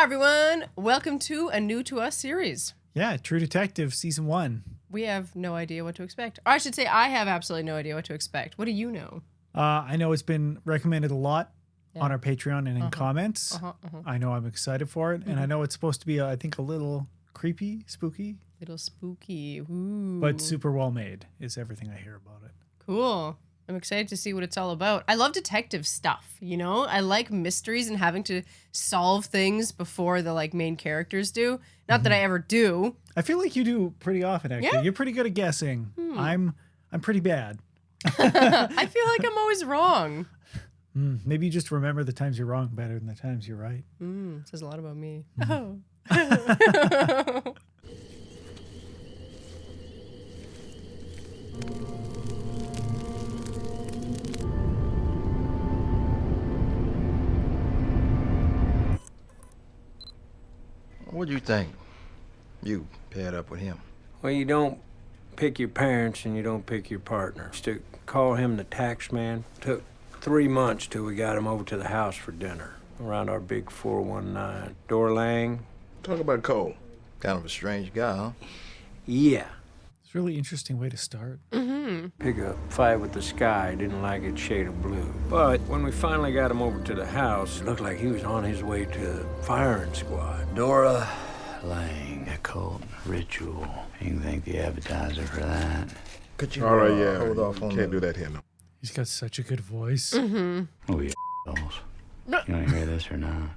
everyone. Welcome to a new to us series. Yeah, True Detective Season 1. We have no idea what to expect. Or I should say I have absolutely no idea what to expect. What do you know? I know it's been recommended a lot on our Patreon and in comments. I know I'm excited for it. And I know it's supposed to be, I think, a little creepy, spooky. Little spooky. Ooh. But super well made is everything I hear about it. Cool. I'm excited to see what it's all about. I love detective stuff, you know? I like mysteries and having to solve things before the main characters do. Not that I ever do. I feel like you do pretty often, actually. Yeah? You're pretty good at guessing. I'm pretty bad. I feel like I'm always wrong. Maybe you just remember the times you're wrong better than the times you're right. Says a lot about me. Oh. What'd you think? You paired up with him. Well, you don't pick your parents and you don't pick your partners. To call him the tax man took 3 months till we got him over to the house for dinner around our big 419. Dora Lang. Talk about Cole. Kind of a strange guy, huh? Yeah. It's a really interesting way to start. Pick a fight with the sky, didn't like its shade of blue. But when we finally got him over to the house, it looked like he was on his way to the firing squad. Dora Lang, occult ritual. You can thank the advertiser for that. Could you All right, yeah. hold off on Can't do that here, no. He's got such a good voice. Oh, you assholes. You want to hear this or not?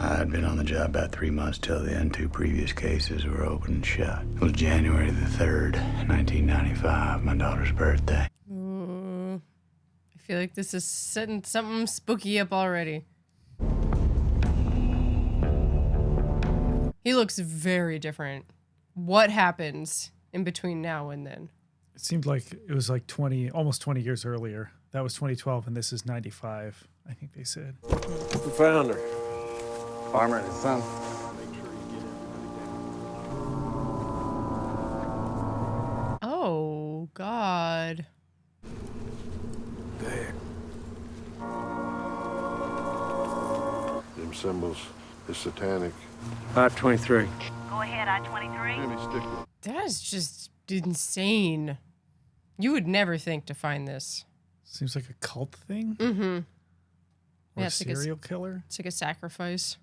I'd been on the job about 3 months till then. 2 previous cases were open and shut. It was January the 3rd, 1995, my daughter's birthday. I feel like this is setting something spooky up already. He looks very different. What happens in between now and then? It seemed like it was like almost 20 years earlier. That was 2012, and this is 95, I think they said. We found her. Farmer and his son. Oh, God. There. Them symbols is satanic. I-23. Go ahead, I-23. That is just insane. You would never think to find this. Seems like a cult thing? Or Yeah, a it's like a serial killer? It's like a sacrifice.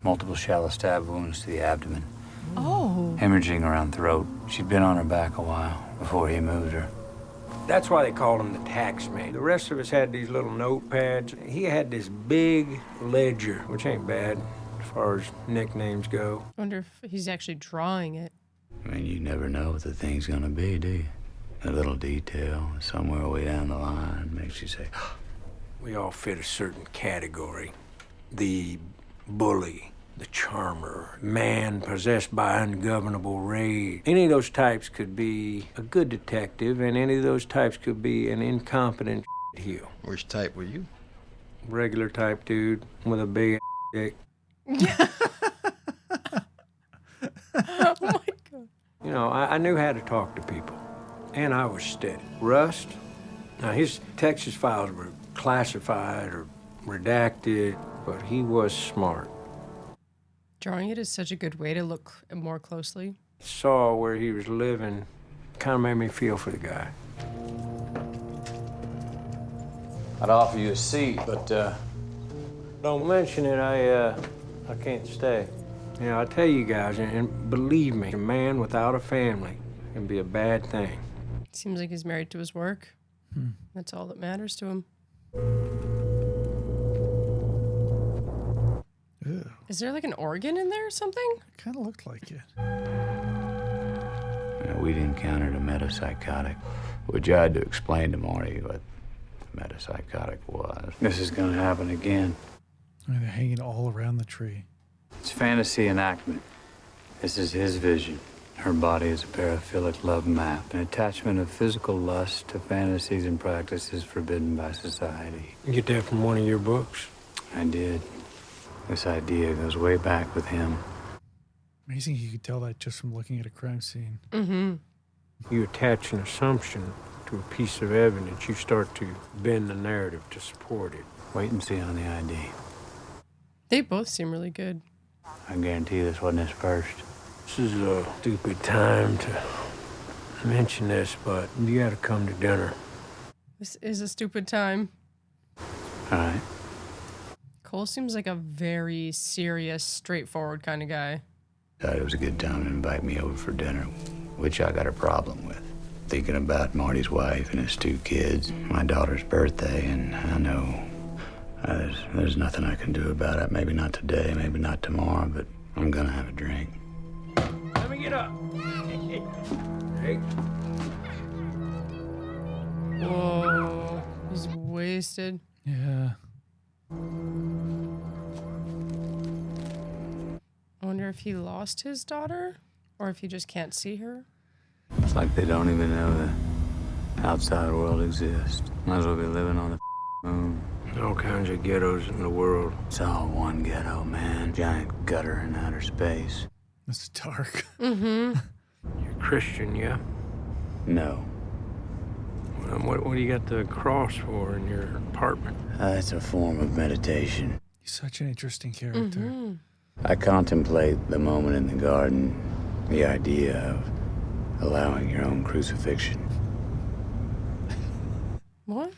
Multiple shallow stab wounds to the abdomen. Oh. Hemorrhaging around throat. She'd been on her back a while before he moved her. That's why they called him the tax man. The rest of us had these little notepads. He had this big ledger, which ain't bad as far as nicknames go. I wonder if he's actually drawing it. I mean, you never know what the thing's gonna be, do you? A little detail somewhere way down the line makes you say, We all fit a certain category. The bully, the charmer, man possessed by ungovernable rage. Any of those types could be a good detective, and any of those types could be an incompetent heel. Which type were you? Regular type dude with a big dick. Oh my God. You know, I knew how to talk to people, and I was steady. Rust, now his Texas files were classified or redacted, but he was smart. Drawing it is such a good way to look more closely. Saw where he was living, kind of made me feel for the guy. I'd offer you a seat, but, Don't mention it, I can't stay. You know, I tell you guys, and believe me, a man without a family can be a bad thing. Seems like he's married to his work. That's all that matters to him. Ew, Is there like an organ in there or something? it kind of looked like it. We'd encountered a metapsychotic, which I had to explain to Marty what a metapsychotic was. This is gonna happen again. I mean, they're hanging all around the tree. It's fantasy enactment. This is his vision. Her body is a paraphilic love map, an attachment of physical lust to fantasies and practices forbidden by society. You get that from one of your books? I did. This idea goes way back with him. Amazing you could tell that just from looking at a crime scene. You attach an assumption to a piece of evidence, you start to bend the narrative to support it. Wait and see on the ID. They both seem really good. I guarantee this wasn't his first. This is a stupid time to mention this, but you gotta come to dinner. This is a stupid time. All right. Cole seems like a very serious, straightforward kind of guy. Thought it was a good time to invite me over for dinner, which I got a problem with. Thinking about Marty's wife and his 2 kids, my daughter's birthday, and I know there's nothing I can do about it. Maybe not today, maybe not tomorrow, but I'm gonna have a drink. Let me get up. Hey. Whoa. He's wasted. Yeah. I wonder if he lost his daughter or if he just can't see her. It's like they don't even know the outside world exists. Might as well be living on the moon. All kinds of ghettos in the world. It's all one ghetto, man. Giant gutter in outer space. That's dark. Mm-hmm. You're Christian, yeah? No. What do you got the cross for in your apartment? It's a form of meditation. He's such an interesting character. Mm-hmm. I contemplate the moment in the garden, the idea of allowing your own crucifixion. What?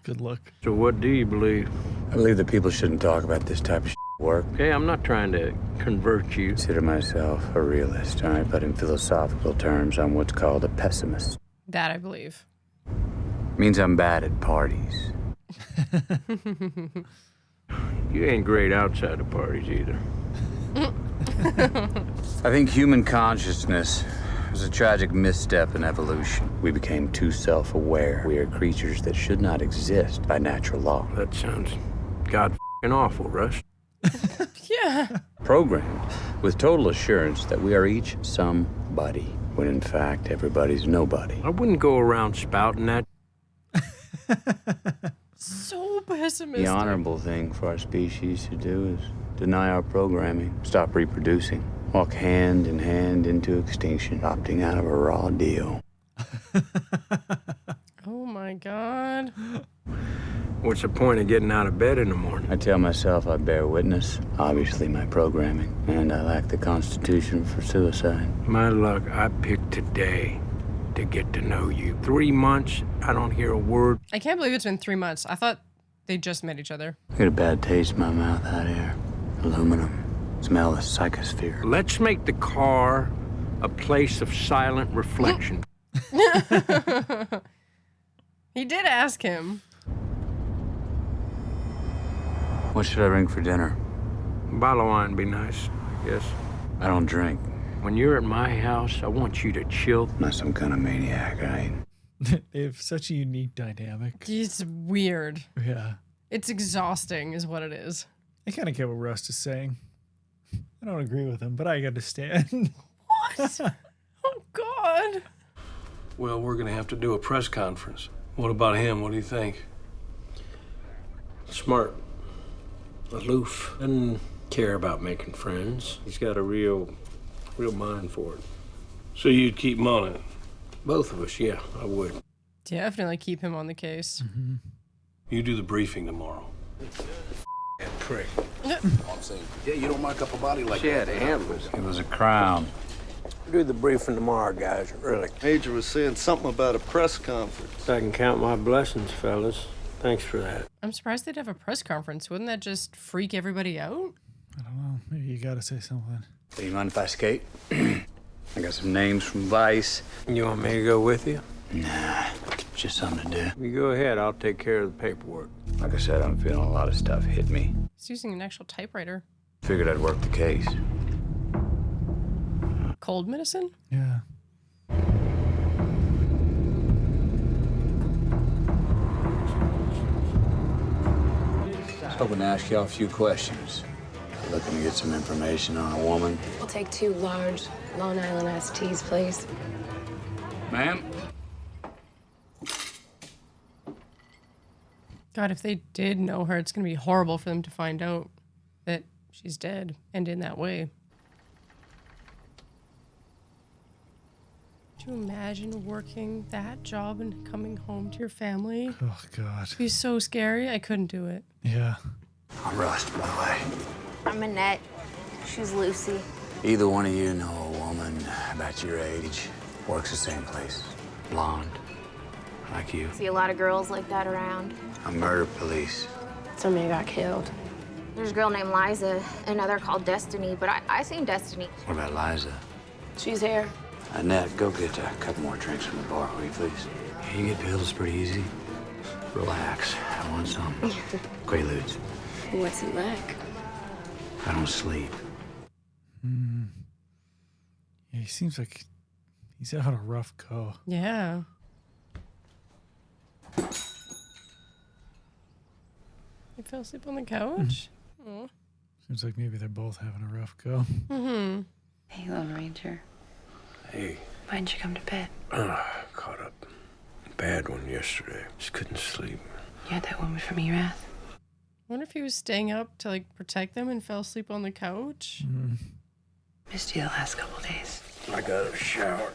Good look. So what do you believe? I believe that people shouldn't talk about this type of work. Hey, I'm not trying to convert you. Consider myself a realist, all right? But in philosophical terms, I'm what's called a pessimist. That I believe. Means I'm bad at parties. You ain't great outside of parties either. I think human consciousness was a tragic misstep in evolution. We became too self-aware. We are creatures that should not exist by natural law. That sounds god-f***ing awful, Russ. Yeah. Programmed with total assurance that we are each somebody, when in fact everybody's nobody. I wouldn't go around spouting that. So pessimistic. The honorable thing for our species to do is deny our programming, stop reproducing, walk hand in hand into extinction, opting out of a raw deal. Oh my God. What's the point of getting out of bed in the morning? I tell myself I bear witness, obviously my programming, and I lack the constitution for suicide. My luck, I picked today to get to know you. 3 months, I don't hear a word. I can't believe it's been 3 months. I thought they just met each other. I get a bad taste in my mouth out here. Aluminum. Smell the psychosphere. Let's make the car a place of silent reflection. He did ask him. What should I bring for dinner? A bottle of wine would be nice, I guess. I don't drink. When you're at my house, I want you to chill. I'm not some kind of maniac, right? They have such a unique dynamic. It's weird. Yeah. It's exhausting is what it is. I kind of get what Rust is saying. I don't agree with him, but I understand. What? Oh, God. Well, we're going to have to do a press conference. What about him? What do you think? Smart. Aloof. Doesn't care about making friends. He's got a real mind for it. So you'd keep him on it? Both of us, yeah, I would. Definitely keep him on the case. Mm-hmm. You do the briefing tomorrow. That prick. I'm saying, yeah, you don't mark up a body like She that. had to handle it. It was a crown. Do the briefing tomorrow, guys, really. Major was saying something about a press conference. I can count my blessings, fellas. Thanks for that. I'm surprised they'd have a press conference. Wouldn't that just freak everybody out? I don't know. Maybe you got to say something. Do you mind if I skate? I got some names from Vice. You want me to go with you? Nah, just something to do. You go ahead. I'll take care of the paperwork. Like I said, I'm feeling a lot of stuff hit me. He's using an actual typewriter. Figured I'd work the case. Cold medicine? Yeah. I was hoping to ask y'all a few questions. Looking to get some information on a woman. We'll take 2 large Long Island iced teas, please. Ma'am? God, if they did know her, it's going to be horrible for them to find out that she's dead and in that way. Could you imagine working that job and coming home to your family? Oh, God. It'd be so scary. I couldn't do it. Yeah. I'm Rust, by the way. I'm Annette. She's Lucy. Either one of you know a woman about your age, works the same place, blonde, like you. See a lot of girls like that around. I'm murder police. Somebody got killed. There's a girl named Liza, another called Destiny, but I seen Destiny. What about Liza? She's here. Annette, go get a couple more drinks from the bar, will you please? You get pills pretty easy. Relax. I want some. Quaaludes. What's he like? I don't sleep. Yeah, he seems like he's had a rough go. Yeah. You fell asleep on the couch? Oh. Seems like maybe they're both having a rough go. Mm-hmm. Hey, Lone Ranger. Hey. Why didn't you come to bed? Caught up. Bad one yesterday. Just couldn't sleep. You had that woman from Erath? I wonder if he was staying up to like protect them and fell asleep on the couch. Missed you the last couple days. I got a shower.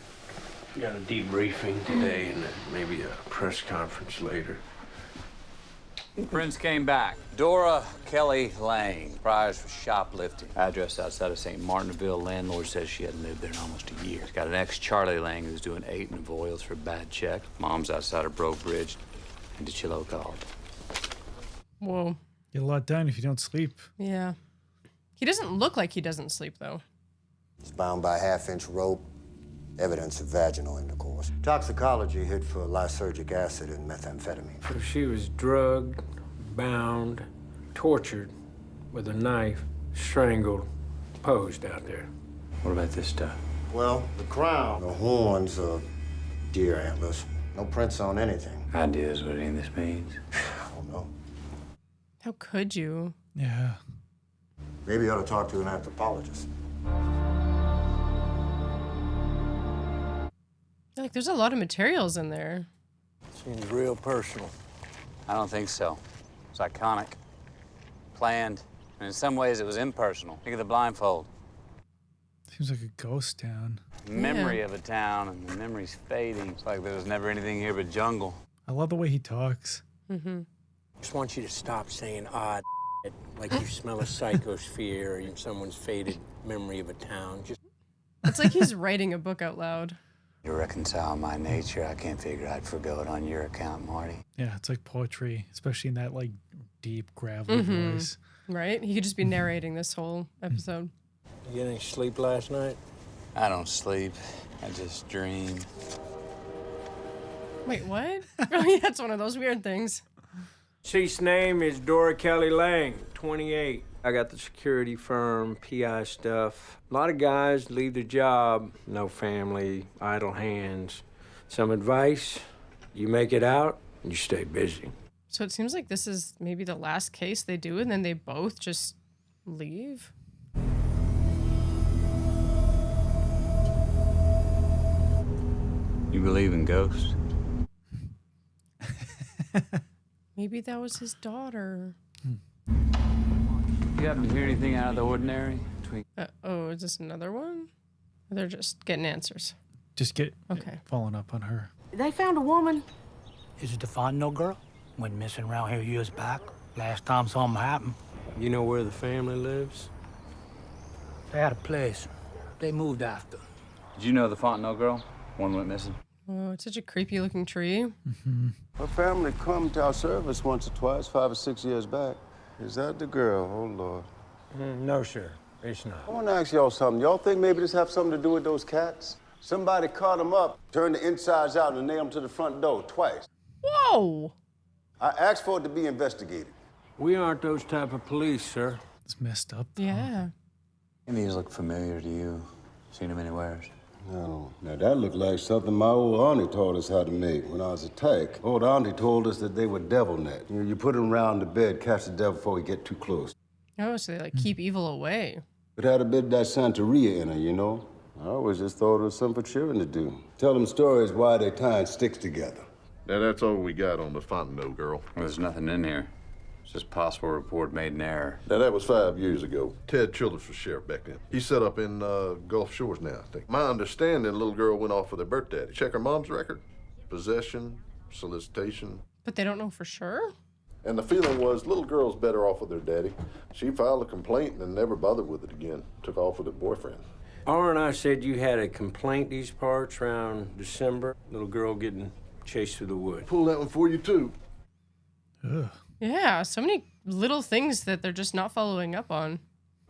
Got a debriefing today and then maybe a press conference later. Friends came back. Dora Kelly Lang, priors for shoplifting. Address outside of St. Martinville. Landlord says she hadn't lived there in almost a year. She's got an ex-Charlie Lang who's doing 8 and oils for a bad check. Mom's outside of Broke Bridge. And DeChillo called. Whoa. Get a lot done if you don't sleep. Yeah. He doesn't look like he doesn't sleep, though. It's bound by a half-inch rope. Evidence of vaginal intercourse. Toxicology hit for lysergic acid and methamphetamine. So she was drugged, bound, tortured with a knife, strangled, posed out there. What about this stuff? Well, the crown, the horns of deer antlers. No prints on anything. Ideas what any of this means? I don't know. How could you? Yeah. Maybe you ought to talk to an anthropologist. Like, there's a lot of materials in there. Seems real personal. I don't think so. It's iconic. Planned. And in some ways, it was impersonal. Think of the blindfold. Seems like a ghost town. Memory of a town, and the memory's fading. It's like there was never anything here but jungle. I love the way he talks. Mm-hmm. Just want you to stop saying odd like you smell a psychosphere or someone's faded memory of a town. Just It's like he's writing a book out loud. To reconcile my nature, I can't figure I'd forgo it on your account, Marty. Yeah, it's like poetry, especially in that like deep, gravelly voice. Right? He could just be narrating this whole episode. You get any sleep last night? I don't sleep. I just dream. Wait, what? Oh, yeah, it's one of those weird things. Chief's name is Dora Kelly Lang, 28. I got the security firm, PI stuff. A lot of guys leave their job, no family, idle hands. Some advice, you make it out, and you stay busy. So it seems like this is maybe the last case they do, and then they both just leave. You believe in ghosts? Maybe that was his daughter. You happen to hear anything out of the ordinary? Oh, is this another one? Or they're just getting answers. Just get Okay. following up on her. They found a woman. Is it the Fontenot girl? Went missing around here years back. Last time something happened. You know where the family lives? They had a place. They moved after. Did you know the Fontenot girl? One went missing. Oh, it's such a creepy looking tree. Her family come to our service once or twice, 5 or 6 years back. Is that the girl? Oh, Lord. No, sir. It's not. I want to ask y'all something. Y'all think maybe this have something to do with those cats? Somebody caught them up, turned the insides out, and nailed them to the front door twice. Whoa! I asked for it to be investigated. We aren't those type of police, sir. It's messed up, though. Yeah. Any of these look familiar to you? Seen them anywhere? No. Now, that looked like something my old auntie taught us how to make when I was attacked. Old auntie told us that they were devil net. You put them around the bed, catch the devil before he get too close. Oh, so they like keep evil away. It had a bit of that Santeria in her, you know? I always just thought it was something for children to do. Tell them stories why they tying sticks together. Now, that's all we got on the Fontenot girl. Well, there's nothing in here. It's just possible report made in error. Now, that was 5 years ago. Ted Childers was sheriff back then. He's set up in Gulf Shores now, I think. My understanding, the little girl went off with her birth daddy. Check her mom's record. Possession, solicitation. But they don't know for sure? And the feeling was, little girl's better off with her daddy. She filed a complaint and never bothered with it again. Took off with her boyfriend. R and I said you had a complaint these parts around December. Little girl getting chased through the woods. Pull that one for you, too. Ugh. Yeah, so many little things that they're just not following up on.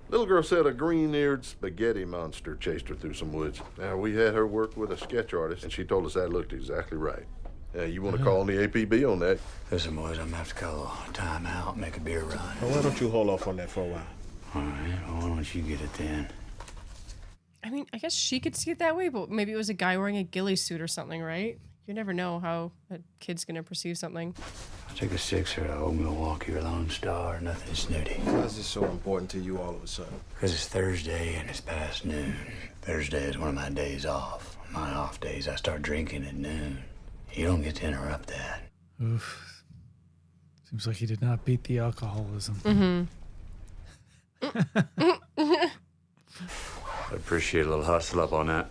Little girl said a green-eared spaghetti monster chased her through some woods. Now, we had her work with a sketch artist, and she told us that looked exactly right. You want to call on the APB on that? Listen, boys, I'm gonna have to call a time out, make a beer run. Well, why don't you hold off on that for a while? All right, well, why don't you get it then? I mean, I guess she could see it that way, but maybe it was a guy wearing a ghillie suit or something, right? You never know how a kid's gonna perceive something. I'll take a sixer to old Milwaukee or Lone Star, nothing snooty. Why is this so important to you all of a sudden? Because it's Thursday and it's past noon. Thursday is one of my days off. On my off days, I start drinking at noon. You don't get to interrupt that. Oof. Seems like he did not beat the alcoholism. Mm-hmm. I appreciate a little hustle up on that.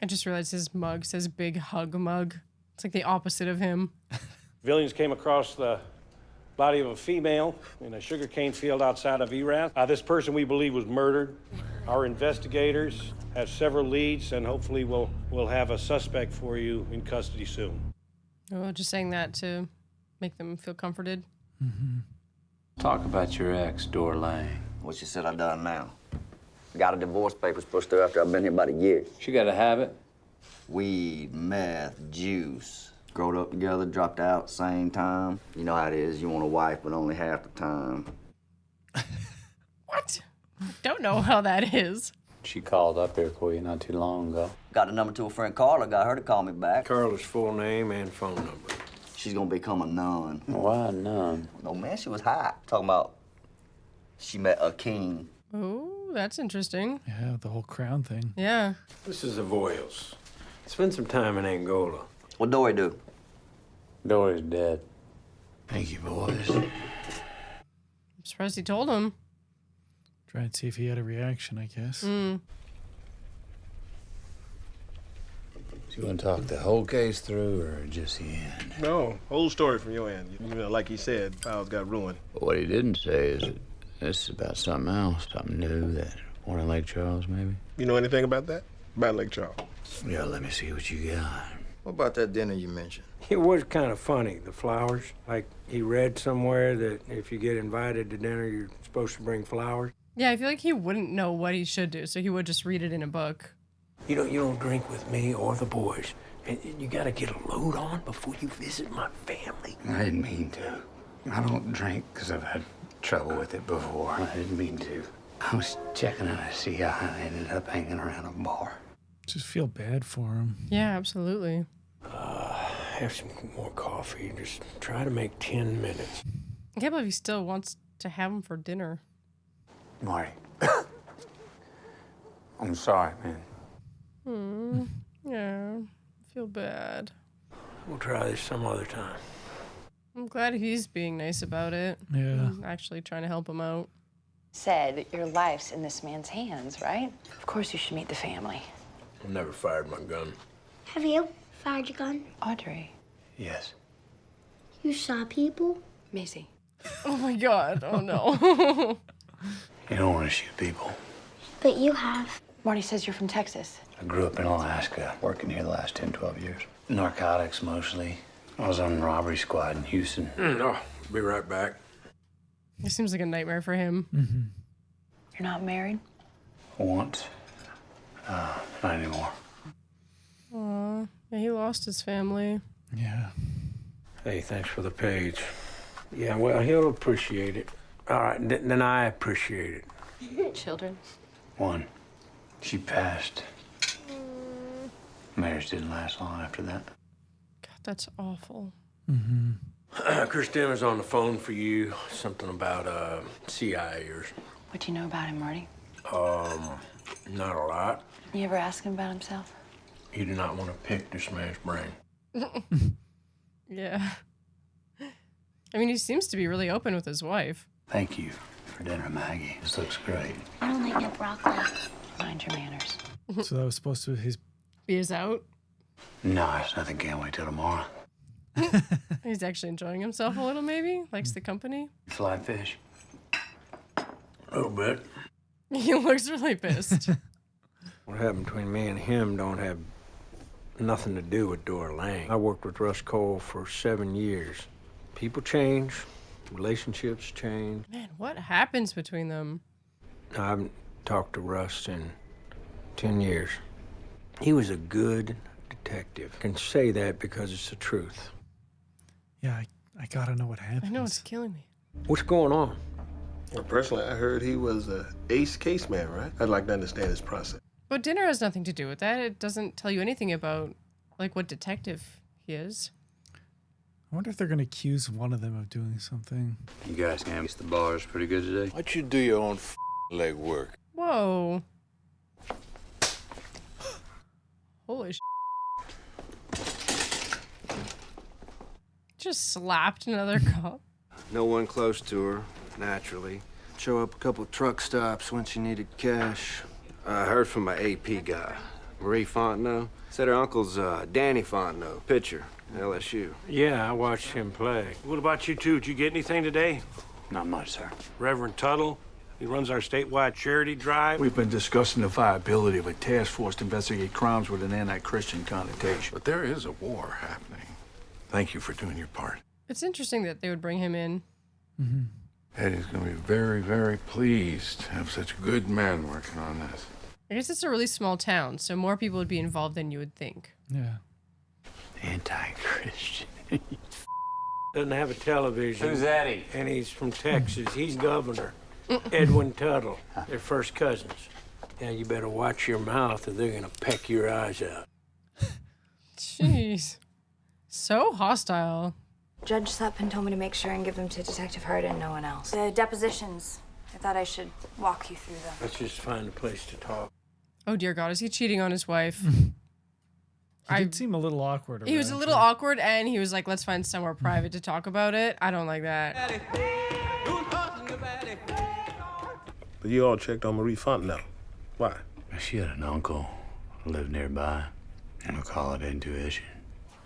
I just realized his mug says big hug mug. It's like the opposite of him. Civilians came across the body of a female in a sugarcane field outside of Erath. This person we believe was murdered. Our investigators have several leads, and hopefully we'll have a suspect for you in custody soon. Oh, just saying that to make them feel comforted. Mm-hmm. Talk about your ex, Dora Lang. What she said I done now. Got a divorce papers pushed through after I've been here about a year. She got a habit? Weed, meth, juice. Growed up together, dropped out same time. You know how it is. You want a wife, but only half the time. What? I don't know how that is. She called up here for you not too long ago. Got the number to a friend Carla, got her to call me back. Carla's full name and phone number. She's gonna become a nun. Why a nun? No, man, she was hot. Talking about she met a king. Oh, that's interesting. Yeah, the whole crown thing. Yeah. This is Avoyles. Spend some time in Angola. What Dory do? Dory's dead. Thank you, boys. I'm surprised he told him. Try and see if he had a reaction, I guess. Do you want to talk the whole case through or just the end? No, whole story from your end. You know, like he said, files got ruined. But what he didn't say is that this is about something else, something new that one in Lake Charles, maybe. You know anything about that? About Lake Charles? Yeah, let me see what you got. What about that dinner you mentioned? It was kind of funny, the flowers. Like, he read somewhere that if you get invited to dinner, you're supposed to bring flowers. Yeah, I feel like he wouldn't know what he should do, so he would just read it in a book. You don't drink with me or the boys. And you gotta get a load on before you visit my family. I didn't mean to. I don't drink because I've had trouble with it before. I didn't mean to. I was checking out to see how I ended up hanging around a bar. Just feel bad for him. Yeah, absolutely. Have some more coffee. Just try to make 10 minutes. I can't believe he still wants to have him for dinner. Marty. I'm sorry, man. Yeah, I feel bad. We'll try this some other time. I'm glad he's being nice about it. Yeah. And actually trying to help him out. Said your life's in this man's hands, right? Of course you should meet the family. I've never fired my gun. Have you fired your gun? Audrey. Yes. You saw people? Macy. Oh my God. Oh no. You don't want to shoot people. But you have. Marty says you're from Texas. I grew up in Alaska, working here the last 10, 12 years. Narcotics, mostly. I was on the robbery squad in Houston. Oh, be right back. It seems like a nightmare for him. Mm-hmm. You're not married? Once. Not anymore. Aw, yeah, he lost his family. Yeah. Hey, thanks for the page. Yeah, well, he'll appreciate it. All right, then I appreciate it. Children? One. She passed. Marriage didn't last long after that. God, that's awful. Mm-hmm. Christine was on the phone for you. Something about CIAers. What do you know about him, Marty? Not a lot. You ever ask him about himself? You do not want to pick this man's brain. Yeah. I mean, he seems to be really open with his wife. Thank you for dinner, Maggie. This looks great. I don't like no broccoli. Mind your manners. So that was supposed to be his... He is out. No, it's nothing. Can't wait till tomorrow. He's actually enjoying himself a little, maybe. Likes the company. Fly fish. A little bit. He looks really pissed. What happened between me and him don't have nothing to do with Dora Lang. I worked with Russ Cole for 7 years. People change, relationships change. Man, what happens between them? I haven't talked to Russ in 10 years. He was a good detective. I can say that because it's the truth. Yeah, I gotta know what happened. I know, it's killing me. What's going on? Well, personally, I heard he was a ace case man, right? I'd like to understand his process. But dinner has nothing to do with that. It doesn't tell you anything about, like, what detective he is. I wonder if they're gonna accuse one of them of doing something. You guys can the bars pretty good today. Why don't you do your own leg work? Whoa. Holy Just slapped another cop. No one close to her, naturally. Show up a couple truck stops when she needed cash. I heard from my AP guy, Marie Fontenot. Said her uncle's Danny Fontenot, pitcher, LSU. Yeah, I watched him play. What about you two? Did you get anything today? Not much, sir. Reverend Tuttle, he runs our statewide charity drive. We've been discussing the viability of a task force to investigate crimes with an anti-Christian connotation. But there is a war happening. Thank you for doing your part. It's interesting that they would bring him in. Mm-hmm. Eddie's gonna be very, very pleased to have such good men working on this. I guess it's a really small town, so more people would be involved than you would think. Yeah. Anti-Christian. Doesn't have a television. Who's Eddie? And he's from Texas. He's governor. Edwin Tuttle. They're first cousins. Now you better watch your mouth or they're gonna peck your eyes out. Jeez. So hostile. Judge Sutpin told me to make sure and give them to Detective Hurd and no one else. The depositions, I thought I should walk you through them. Let's just find a place to talk. Oh dear God, is he cheating on his wife? He did seem a little awkward. He was a little awkward, and he was like, let's find somewhere private to talk about it. I don't like that. But you all checked on Marie Fontenot. Why? She had an uncle who lived nearby, and we'll call it intuition.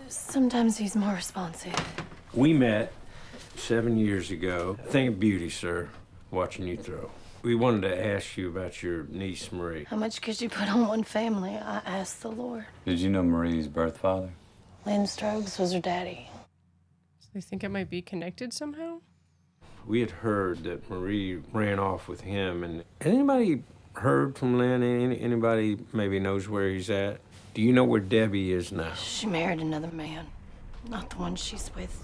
Sometimes he's more responsive. We met 7 years ago. A thing of beauty, sir, watching you throw. We wanted to ask you about your niece, Marie. How much could you put on one family? I asked the Lord. Did you know Marie's birth father? Lynn Strokes was her daddy. So they think it might be connected somehow? We had heard that Marie ran off with him, and anybody heard from Lynn? Anybody maybe knows where he's at? Do you know where Debbie is now? She married another man, not the one she's with.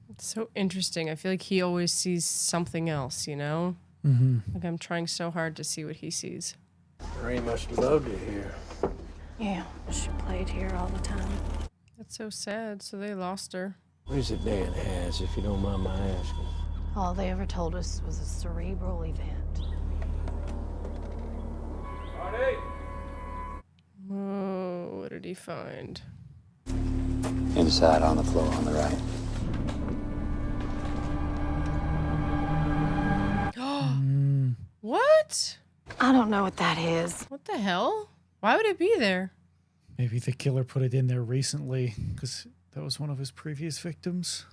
It's so interesting. I feel like he always sees something else, you know? Mm-hmm. Like I'm trying so hard to see what he sees. Marie must have loved it here. Yeah, she played here all the time. That's so sad. So they lost her. What is it Dan has, if you don't mind my asking? All they ever told us was a cerebral event. Marty! Oh, what did he find? Inside on the floor on the right. What? I don't know what that is. What the hell? Why would it be there? Maybe the killer put it in there recently because that was one of his previous victims.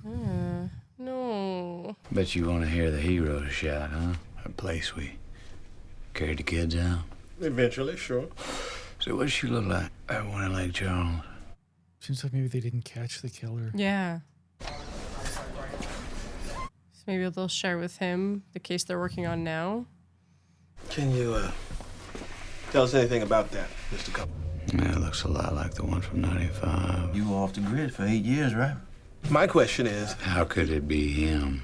No. Bet you want to hear the hero shout, huh? A place we carried the kids out. Eventually, sure. So what does she look like? That one in Lake Charles. Seems like maybe they didn't catch the killer. Yeah. So maybe they'll share with him the case they're working on now. Can you tell us anything about that, Mr. Cole? Yeah, it looks a lot like the one from 95. You were off the grid for 8 years, right? My question is... How could it be him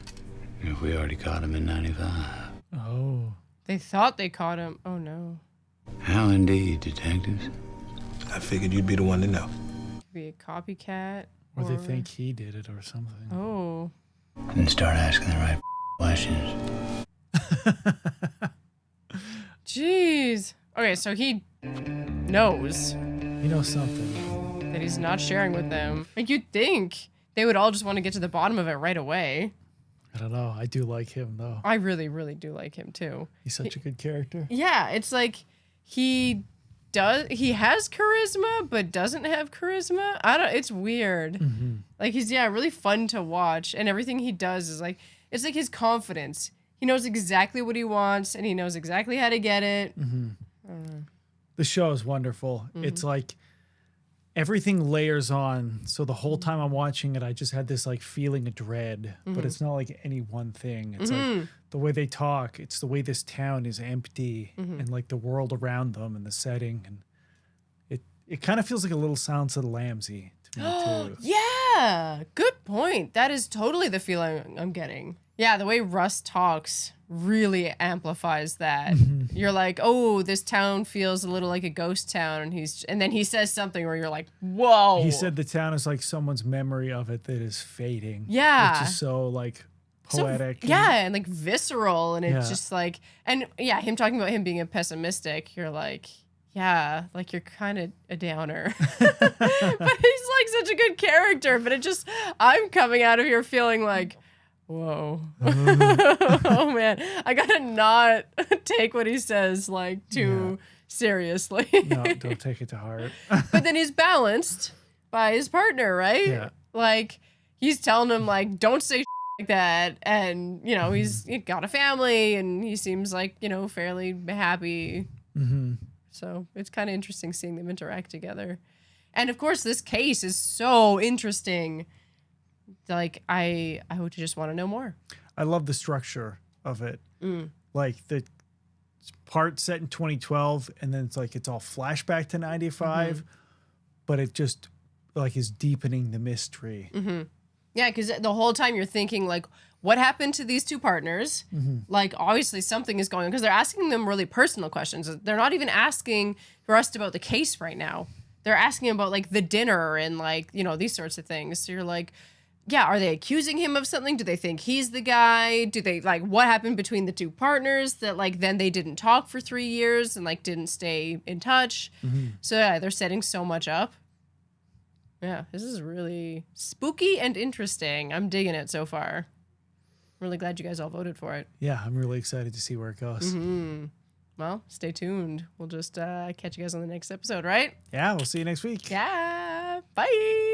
if we already caught him in 95? Oh. They thought they caught him. Oh, no. How indeed, detectives? I figured you'd be the one to know. Could be a copycat. Or they think he did it or something. Oh. And start asking the right questions. Jeez. Okay, so he knows. He knows something. that he's not sharing with them. Like, you'd think they would all just want to get to the bottom of it right away. I don't know. I do like him, though. I really, really do like him, too. He's such a good character. Yeah, it's like he has charisma, but doesn't have charisma. It's weird. Mm-hmm. Like, he's, really fun to watch. And everything he does is like, it's like his confidence. He knows exactly what he wants, and he knows exactly how to get it. Mm-hmm. The show is wonderful. Mm-hmm. It's like everything layers on. So the whole time I'm watching it, I just had this like feeling of dread, but it's not like any one thing. It's like the way they talk. It's the way this town is empty and like the world around them and the setting. And it kind of feels like a little Silence of the Lambsy to me too. Yeah, good point. That is totally the feeling I'm getting. Yeah, the way Russ talks really amplifies that. You're like, oh, this town feels a little like a ghost town, and then he says something where you're like, whoa. He said the town is like someone's memory of it that is fading. Yeah. Which is so like poetic. So, and like visceral, and it's just like, and him talking about him being pessimistic, you're like, yeah, like you're kind of a downer. But he's like such a good character, but I'm coming out of here feeling like, whoa. Oh man, I gotta not take what he says like too seriously. No, don't take it to heart. But then he's balanced by his partner, right? Yeah. Like he's telling him like, don't say like that, and he's got a family, and he seems like fairly happy. So it's kind of interesting seeing them interact together. And of course, this case is so interesting. Like, I would just want to know more. I love the structure of it. Like the part set in 2012, and then it's all flashback to 95, but it just like is deepening the mystery. Yeah, because the whole time you're thinking like, what happened to these two partners? Like, obviously something is going on, because they're asking them really personal questions. They're not even asking Rust about the case right now. They're asking about like the dinner and like, these sorts of things. So you're like, yeah, are they accusing him of something? Do they think he's the guy? Do they like, what happened between the two partners that like then they didn't talk for 3 years and like didn't stay in touch? So yeah, they're setting so much up. Yeah, this is really spooky and interesting. I'm digging it so far. Really glad you guys all voted for it. Yeah, I'm really excited to see where it goes. Well, stay tuned. We'll just catch you guys on the next episode, right? Yeah, we'll see you next week. Yeah, bye.